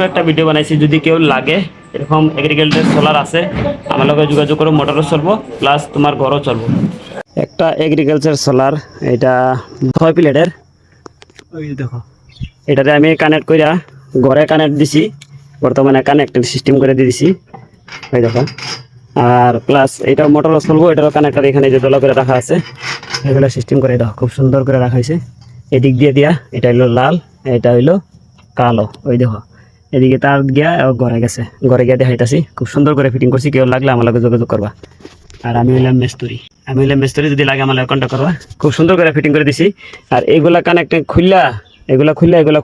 একটা ভিডিও বানাইছি, যদি কেউ লাগে এরকম এগ্রিকালচার সোলার আছে আমার লগে যোগাযোগ করো, মোটরও চলবো প্লাস তোমার ঘরও চলবো। একটা এগ্রিকালচার সোলার, এটা 6 প্লেটের, ওই দেখো এটাতে আমি কানেক্ট কইরা ঘরে কানেক্ট দিছি, বর্তমানে কানেক্টেড সিস্টেম করে দিয়ে দিছি, এই দেখো। আর প্লাস এটা মোটরও চলবো, এটারও কানেক্টর এখানে যে ডলা করে রাখা আছে, এগুলো সিস্টেম করে দাও, খুব সুন্দর করে রাখা হয়েছে। এদিক দিয়ে দিয়া এটা হইলো লাল, এটা হইলো কালো, ওই দেখো এদিকে তার গিয়া ঘরে গেছে, ঘরে গিয়ে দেখাইতাছি, খুব সুন্দর করে ফিটিং করছি। কেউ লাগলে আমার লগে যোগাযোগ করবা। আর আমি হইলাম মিস্ত্রি, যদি লাগে আমার লগে কন্ট্যাক্ট করবা। খুব সুন্দর করে ফিটিং করে দিছি। আর এইগুলা কানেক্ট খুললা, এগুলা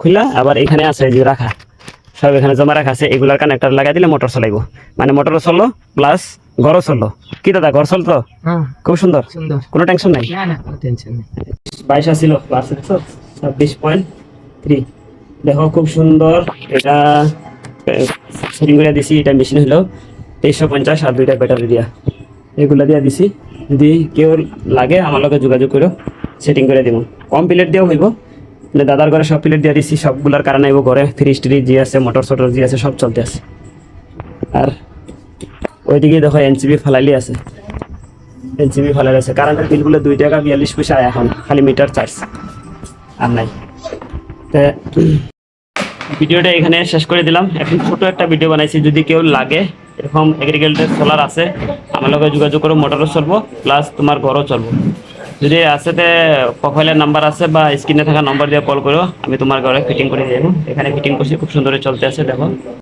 খুললা আবার এখানে আছে যে রাখা, সব এখানে জমা রাখা আছে। এগুলার কানেক্টর লাগাই দিলে মোটর চলাইব, মানে মোটরও চললো প্লাস ঘরও চললো। কি দাদা, ঘর চলতো খুব সুন্দর, কোনো টেনশন নাই। 22 আসছিল, 26.3 দেখো খুব সুন্দর। এটা সেটিং করে দিছি, এটা মেশিন হলো 2350 আর 2টা ব্যাটারি দিয়া, এগুলা দিয়া দিছি। যদি কেউ লাগে আমার লগে যোগাযোগ করো, সেটিং করে দিব। কম প্লেট দিয়েও হইব, দাদার ঘরে সব প্লেট দিয়ে দিছি, সবগুলার কারণে আইব। ঘরে ফ্রিজ ট্রিজ যে আছে, মোটর সোটর যে আছে, সব চলতে আছে। আর ওইদিকে দেখো এনসিবি ফালাইলি আছে, কারেন্টের বিলগুলো 2 টাকা 42 পয়সা এখন, খালি মিটার চার্জ আর নাই। ভিডিওটা এখানে শেষ করে দিলাম। এখন ছোট একটা ভিডিও বানাইছি, যদি কেউ লাগে এরকম এগ্রিকালচার সোলার আছে আমার লগে যোগাযোগ করো, মোটরও চলবো প্লাস তোমার ঘরও চলবো। যদি আছে প্রোফাইলের নাম্বার আছে বা স্ক্রিনে থাকা নাম্বার দিয়ে কল করো, আমি তোমার ঘরে ফিটিং করে দেবো। এখানে ফিটিং করছি, খুব সুন্দর চলতে আছে দেখো।